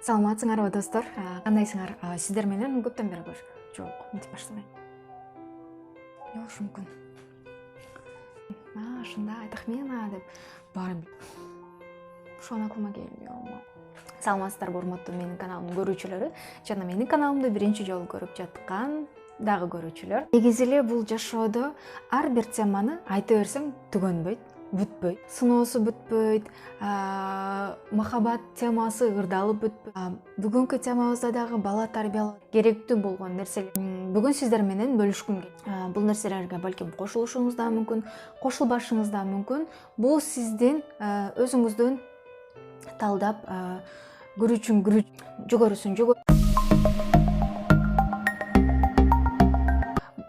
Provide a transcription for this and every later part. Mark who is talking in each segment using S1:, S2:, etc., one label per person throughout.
S1: Саламатсыңарбы достор? Кандайсыңар? Сиздер менен көптөн бери жок, мынтип баштабайм. Эмне болушу мүмкүн? Ушундай тахмина деп баары ушуну акылыма келбей. Саламатсыздарбы, урматтуу менин каналымдын көрүүчүлөрү жана менин каналымды биринчи жолу көрүп жаткан дагы көрүүчүлөр. Негизи эле бул жашоодо ар бир теманы айта берсең түгөнбөйт, бүтпөйт. Сыноосу бүтпөйт, махабат темасы ырдалып бүтпөйт. Бүгүнкү темабызда дагы бала тарбиялоо керектүү болгон нерселер бүгүн сиздер менен бөлүшкүм келет. Бул нерселерге балким кошулушуңуз да мүмкүн, кошулбашыңыз да мүмкүн. Бул сиздин өзүңүздүн талдап жогорусун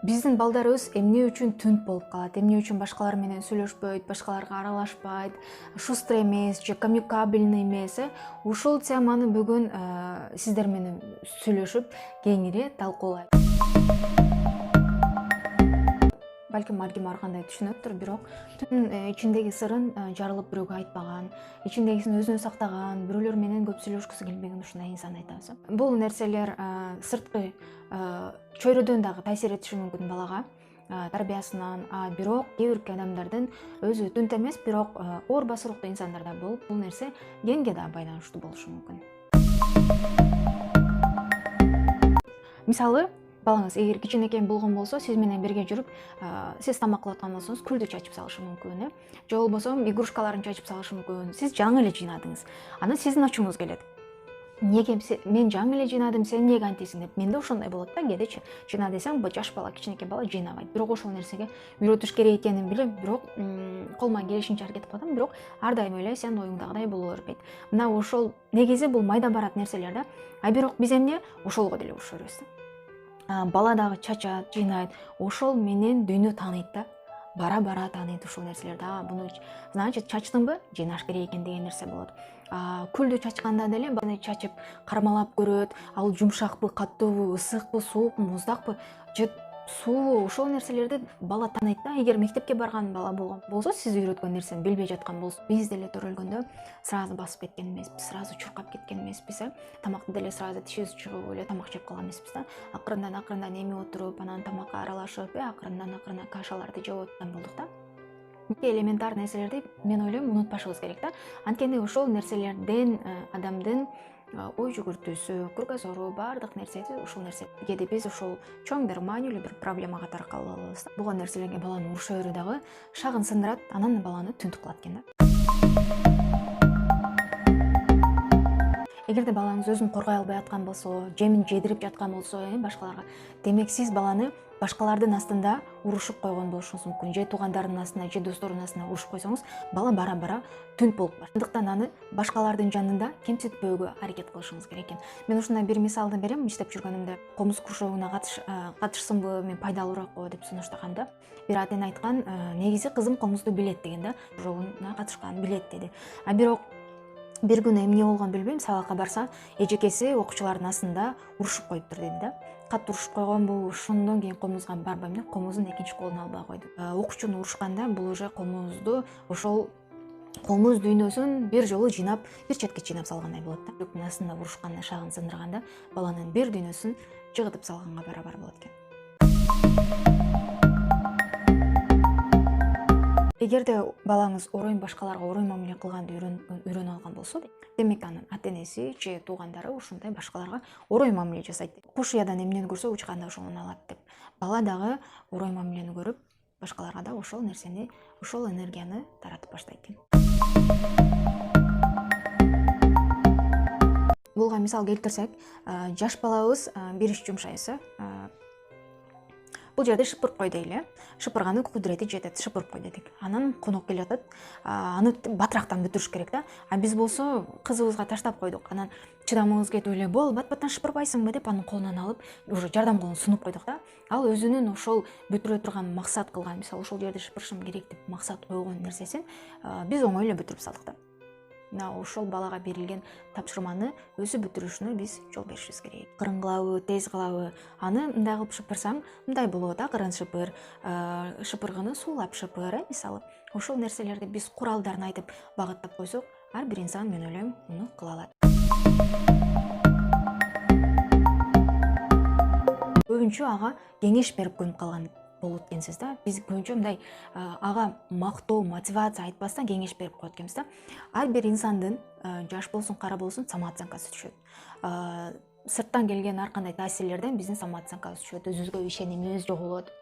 S1: биздин балдарыбыз эмне үчүн түнт болуп калат, эмне үчүн башкалар менен сүйлөшпөйт, башкаларга аралашпайт, шустр эмес же коммуникабельный эмес. Ушул теманы бүгүн сиздер менен сүйлөшүп, кеңири талкуулайт. Балким ар кандай түшүнөттүр, бирок түн ичиндеги сырын жарылып бирөөгө айтпаган, ичиндегисин өзүнө сактаган, бирөөлөр менен көп сүйлөшкүсү келбеген ушундай инсан айтабыз. Бул нерселер сырткы чөйрөдөн дагы таасир этиши мүмкүн балага, тарбиясынан. Бирок кээ бир адамдардын өзү түнт эмес, бирок оор басыруктуу инсандарда болуп, бул нерсе генге да байланыштуу болушу мүмкүн. Мисалы, балаңыз эгер кичинекей болгон болсо, сиз менен бирге жүрүп, сиз тамак кылып аткан болсоңуз, күлдү чачып салышы мүмкүн, же болбосо игрушкаларын чачып салышы мүмкүн. Сиз жаңы эле жыйнадыңыз. Анан сиздин ачууңуз келет. Неге мен жаңы эле жыйнадым, сен эмнеге антисиң деп. Менде ошондой болот да, кээдечи. Жыйна десең, жаш бала, кичинекей бала жыйнабайт. Бирок ошол нерсеге үйрөтүш керек экенин билем, бирок колуман келишинче аракет кылып атам, бирок ар дайым эле сен оюңдагыдай боло бербейт. Мына ошол негизи бул майда барат нерселер да. Бирок биз эмне ошолго деле уруша беребиз. Бала дагы чачат, жыйнайт, ошол менен дүйнө тааныйт да. Бара тааныйт ушул нерселерди. Буну значит чачтыңбы, жыйнаш керек экен деген нерсе болот. Күлдү чачканда деле баны чачып кармалап көрөт. Ал жумшакпы, каттуубу, ысыкпы, суукпу, муздакпы, же суубу, ошол нерселерди бала тааныйт да. Эгер мектепке барган бала болгон болсо, сиз үйрөткөн нерсени билбей жаткан болсо, биз деле төрөлгөндө сразу басып кеткен эмеспиз, сразу чуркап кеткен эмеспиз. Тамакты деле сразу тишибиз чыгып эле тамак жеп калган эмеспиз да. Акырындан эми отуруп, анан тамакка аралашып, акырындан кашаларды жеп аткан болдук да. Элементар нерселерди мен ойлойм унутпашыбыз керек да. Анткени ошол нерселерден адамдын ой жүгүртүүсү, кругозору, баардык нерсеси ушул нерсе. Кээде биз ушул чоң бир маанилүү бир проблемага таркалып алабыз. Болгон нерселерге баланы уруша берүү дагы шагын сындырат, анан баланы түнт кылат экен да. Эгерде балаңыз өзүн коргой албай аткан болсо, жемин жедирип жаткан болсо, башкаларга, демек сиз баланы башкалардын астында урушуп койгон болушуңуз мүмкүн. Же туугандарынын астына, же досторунун астына урушуп койсоңуз, бала бара түнт болуп калат. Андыктан аны башкалардын жанында кемситпөөгө аракет кылышыңыз керек экен. Мен ушундай бир мисалды берем. Иштеп жүргөнүмдө комуз кружогуна катышсынбы, мен пайдалуураакпы деп сунуштаганда, бир атен айткан, негизи кызым комузду билет деген да. Кружогуна катышкан, билет деди. Бирок бир күнү эмне болгонун билбейм, сабакка барса, эжекеси окуучулардын астында урушуп коюптур деди да. Катты урушуп койгонбу, ошондон кийин комузга барбайм да, комуздун экинчи колуна албай койду. Окуучуну урушканда бул уже комузду, ошол комуз дүйнөсүн бир жолу жыйнап, бир четке жыйнап салгандай болот да. Жүктүн астында урушканда, шагын сындырганда баланын бир дүйнөсүн жыгытып салганга барабар болот экен. Эгерде балаңыз башкаларга орой мамиле кылганды үйрөнүп алган болсо, демек анын ата-энеси же туугандары ушундай башкаларга орой мамиле жасайт. Куш уядан эмнени көрсө учканда ошону алат деп. Бала дагы орой мамилени көрүп, башкаларга да ошол нерсени, ошол энергияны таратып баштайт экен. Буга мисал келтирсек, жаш балабыз бир иш жумшайбыз. Бул жерде шыпырып кой дейли. Шыпырганын кудурети жетет, шыпырып кой дедик. Анан конок келип атат. Аны батырактан бүтүрүш керек да. Биз болсо кызыбызга таштап койдук. Анан чыдамыбыз кетип эле, "Бол, бат-баттан шыпырбайсыңбы?" деп анын колунан алып, уже жардам колун сунуп койдук да. Ал өзүнүн ошол бүтүрө турган максат кылган, мисалы ошол жерде шыпырышым керек деп максат койгон нерсесин биз оңой эле бүтүрүп салдык да. Ошол балага берилген тапшырманы өзү бүтүрүшүнө биз жол беришибиз керек. Кырын кылабы, тез кылабы, аны мындай кылып шыпырсаң, мындай болот, кырын шыпыр, шыпыргыны суулап шыпыр, мисалы. Ошол нерселерди биз куралдарын айтып багыттап койсок, ар бир инсан, мен ойлойм, муну кыла алат. көбүнчө ага кеңеш берип көнүп калган болот экенсиз да. Биз көбүнчө мындай ага мактоо, мотивация айтпастан кеңеш берип коет экенбиз да. Ар бир инсандын жаш болсун, кара болсун самооценкасы түшөт. Сырттан келген ар кандай таасирлерден биздин самооценкабыз түшөт, өзүбүзгө ишенимибиз жоголот,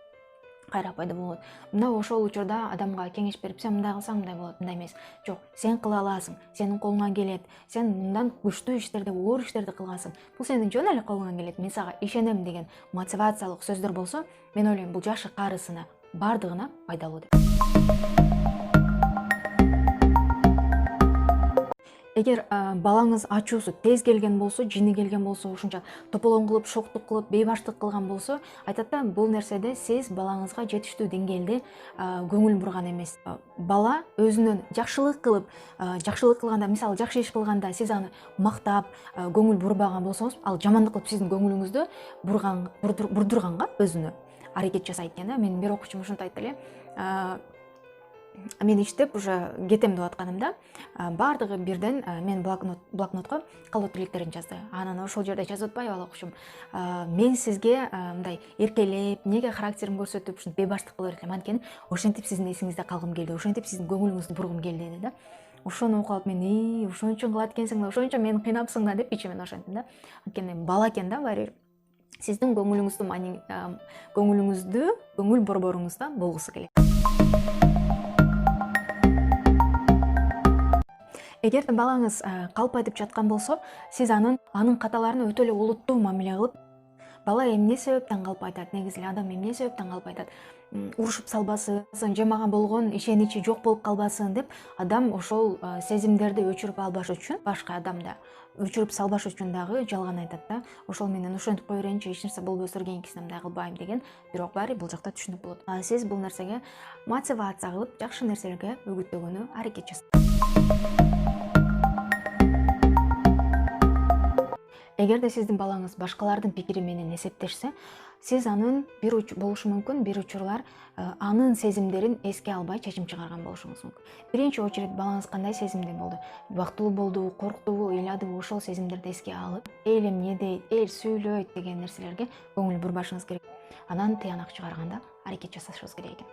S1: кайра пайда болот. Мына ошол учурда адамга кеңеш берип, сен мындай кылсаң мындай болот, мындай эмес. Жок, сен кыла аласың, сенин колуңан келет, сен мындан күчтүү иштерди, оор иштерди кылгансың. Бул сенин жөн эле колуңан келет, мен сага ишенем деген мотивациялык сөздөр болсо, мен ойлойм бул жашы карысына бардыгына пайдалуу деп. Эгер балаңыз ачуусу тез келген болсо, жини келген болсо, ушунча тополоң кылып, шоктук кылып, бейбаштык кылган болсо, айтат да, бул нерседе сиз балаңызга жетиштүү деңгээлде көңүл бурган эмес. Бала өзүнөн жакшылык кылып, жакшылык кылганда, мисалы жакшы иш кылганда сиз аны мактап, көңүл бурбаган болсоңуз, ал жамандык кылып сиздин көңүлүңүздү бурдурганга өзүнө аракет жасайт экен да. Менин бир окуучум ушинтип айтты эле. Мен иштеп уже кетем деп атканымда баардыгы бирден мен блокнотко калуу тилектерин жазды. Анан ошол жерде жазып атпайбы ал окуучум, мен сизге мындай эркелеп, эмнеге характеримди көрсөтүп, ушинтип бейбаштык кыла берет элем, анткени ошентип сиздин эсиңизде калгым келди, ошентип сиздин көңүлүңүздү бургум келди деди да. Ошону окуп алып мен ошон үчүн кылат экенсиң да, ошон үчүн мени кыйнапсың да деп ичимен ошентим да. Анткени бала экен да баары бир. Сиздин көңүлүңүздү, көңүл борборуңузда болгусу келет. Эгерде балаңыз калп айтып жаткан болсо, сиз анын каталарын өтө эле улуттуу мамиле кылып, бала эмне себептен калп айтат, негизи эле адам эмне себептен калп айтат, урушуп салбасын, же мага болгон ишеничи жок болуп калбасын деп, адам ошол сезимдерди өчүрүп албаш үчүн, башка адамда өчүрүп салбаш үчүн дагы жалган айтат да. Ошол менен ошентип кое берейинчи, эч нерсе болбосур, кийинкисине мындай кылбайм деген, бирок баары бул жакта түшүнүп болот. Сиз бул нерсеге мотивация кылып, жакшы нерселерге үгүттөгөнү аракет жасаңыз. Эгерде сиздин балаңыз башкалардын пикири менен эсептешсе, сиз анын болушу мүмкүн, бир учурлар анын сезимдерин эске албай чечим чыгарган болушуңуз мүмкүн. Биринчи очередь балаңыз кандай сезимде болду? Бактылуу болдубу, корктубу, ыйладыбы? Ошол сезимдерди эске алып, эл эмне дейт, эл сүйлөйт деген нерселерге көңүл бурбашыңыз керек. Анан тыянак чыгарганда аракет жасашыбыз керек экен.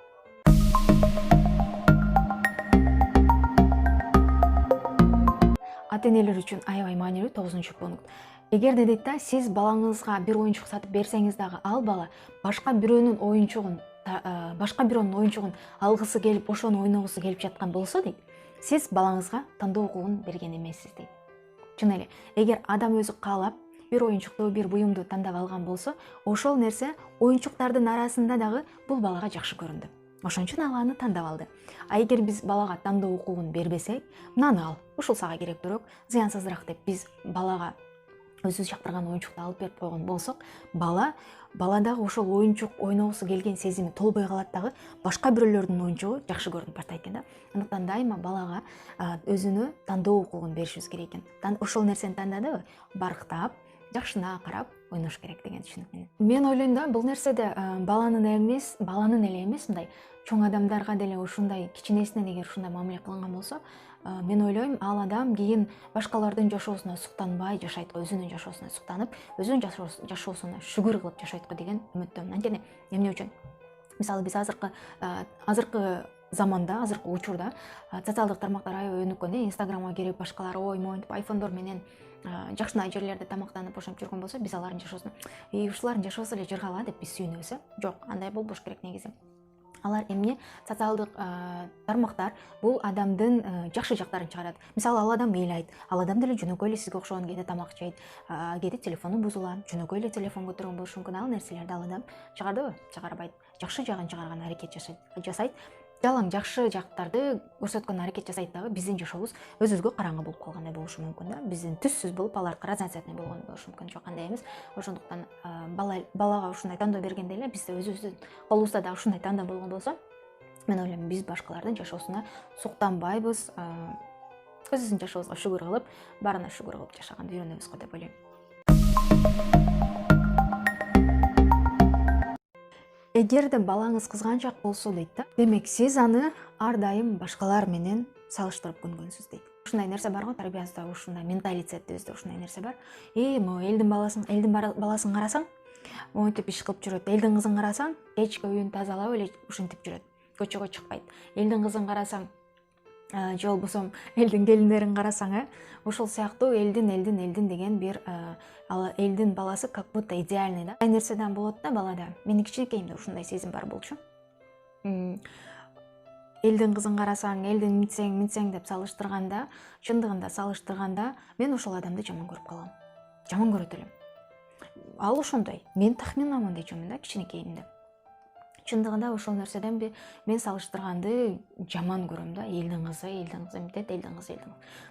S1: Ата-энелер үчүн аябай маанилүү 9 пункт. Эгерде дейт да, сиз балаңызга бир оюнчук сатып берсеңиз дагы, ал бала башка бирөөнүн оюнчугун алгысы келип, ошону ойногусу келип жаткан болсо дейт, сиз балаңызга тандоо укугун берген эмессиз дейт. Чын эле, эгер адам өзү каалап бир оюнчукту, бир буюмду тандап алган болсо, ошол нерсе оюнчуктардын арасында дагы бул балага жакшы көрүндү. Ошон үчүн ал аны тандап алды. А эгер биз балага тандоо укугун бербесек, мынаны ал, ушул сага керектүүрөөк, зыянсызыраак деп биз балага өзүбүз жактырган оюнчукту алып берип койгон болсок, баладагы ошол оюнчук ойногусу келген сезими толбой калат дагы, башка бирөөлөрдүн оюнчугу жакшы көрүнүп баштайт экен да. Андыктан дайыма балага өзүнө тандоо укугун беришибиз керек экен. Ошол нерсени тандадыбы, барктап, жакшына карап ойнош керек деген түшүнүк менен. Мен ойлойм да, бул нерседе баланын эле эмес, мындай чоң адамдарга деле ушундай кичинесинен эгер ушундай мамиле кылынган болсо, мен ойлойм, ал адам кийин башкалардын жашоосуна суктанбай жашайт го, өзүнүн жашоосуна суктанып, өзүнүн жашоосуна шүгүр кылып жашайт го деген үмүттөмүн. Анткени эмне үчүн? Мисалы биз азыркы заманда, азыркы учурда социалдык тармактар аябай өнүккөн. Инстаграмга кирип, башкалар ой монтип айфондор менен жакшына жерлерде тамактанып ошентип жүргөн болсо, биз алардын жашоосуна ушулардын жашоосу эле жыргала деп биз сүйүнөбүз. Жок, андай болбош керек негизи. Алар эмне? Социалдык тармактар бул адамдын жакшы жактарын чыгарат. Мисалы, ал адам ыйлайт, ал адам деле жөнөкөй эле сизге окшогон, кээде тамак жейт, кээде телефону бузулат, жөнөкөй эле телефон көтөргөн болушу мүмкүн. Ал нерселерди ал адам чыгардыбы? Чыгарбайт. Жакшы жагын чыгарган аракет жасайт. Жалаң жакшы жактарды көрсөткөн аракет жасайт дагы, биздин жашообуз өзүбүзгө караңгы болуп калгандай болушу мүмкүн да. Биздин түссүз болуп, алардыкы разноцветный болгон болушу мүмкүн. Жок, андай эмес. Ошондуктан балага ушундай тандоо бергенде эле бизде өзүбүздүн колубузда да ушундай тандоо болгон болсо, мен ойлойм, биз башкалардын жашоосуна суктанбайбыз, өзүбүздүн жашообузга шүгүр кылып, баарына шүгүр кылып жашаганды үйрөнөбүз го деп ойлойм. Эгерде балаңыз кызганчак болсо дейт да, демек сиз аны ар дайым башкалар менен салыштырып көнгөнсүз дейт. Ушундай нерсе бар го, тарбиябызда ушундай менталитетибизде ушундай нерсе бар. Могу элдин баласын карасаң, Монтип иш кылып жүрөт. Элдин кызын карасаң, кечке үйүн тазалап эле ушинтип жүрөт. Көчөгө чыкпайт. Элдин кызын карасаң, же болбосо элдин келиндерин карасаң, ошол сыяктуу элдин деген бир ал элдин баласы как будто идеальный да. Ай нерседен болот да балада. Менин кичинекейимде ушундай сезим бар болчу. Элдин кызын карасаң, элдин мынтсең деп салыштырганда, чындыгында салыштырганда, мен ошол адамды жаман көрүп калам. Жаман көрөт элем. Ал ошондой. Мен тахминламын дечүмүн да кичинекейимде. Чындыгында ошол нерседен мен салыштырганды жаман көрөм да. Элдин кызы мынтет, элдин кызы.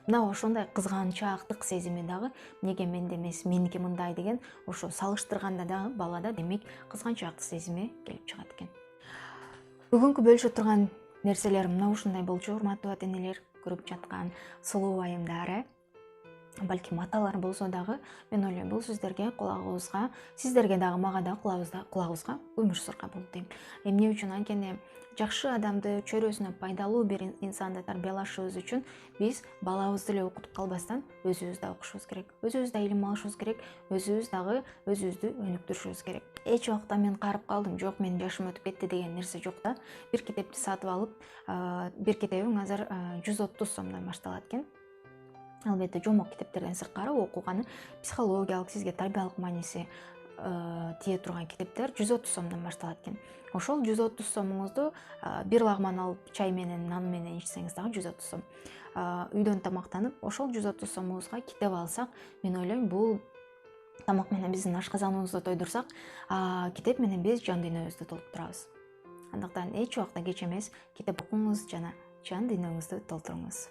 S1: Мына ошондой кызганчаактык сезими дагы неге менде эмес, меники мындай деген ошо салыштырганда дагы балада демек кызганчаактык сезими келип чыгат экен. Бүгүнкү бөлүшө турган нерселер мына ушундай болчу, урматтуу ата-энелер, көрүп жаткан сулуу айымдар. Балким аталар болсо дагы, мен ойлойм, бул сөздөргө кулагыбызга, сиздерге дагы, мага да кулагыбызга өмүр сырга болот дейм. Эмне үчүн? Анткени жакшы адамды, чөйрөсүнө пайдалуу бир инсанды тарбиялашыбыз үчүн биз балабызды эле окутуп калбастан өзүбүз да окушубуз керек, өзүбүз да илим алышыбыз керек, өзүбүз дагы өзүбүздү өнүктүрүшүбүз керек. Эч убакта мен карып калдым, жок менин жашым өтүп кетти деген нерсе жок да. Бир китепти сатып алып, бир китебиң азыр 130 сомдон башталат экен. Албетте жомок китептерден сырткары окуганы психологиялык, сизге тарбиялык мааниси тие турган китептер 130 сомдон башталат экен. Ошол 130 сомуңузду бир лагман алып чай менен, нан менен ичсеңиз дагы 130 сом. Үйдөн тамактанып, ошол 130 сомубузга китеп алсак, мен ойлойм, бул тамак менен биздин ашказаныбызды тойдурсак, китеп менен биз жан дүйнөбүздү толтурабыз. Андыктан эч убакта кеч эмес, китеп окуңуз жана жан дүйнөңүздү толтуруңуз.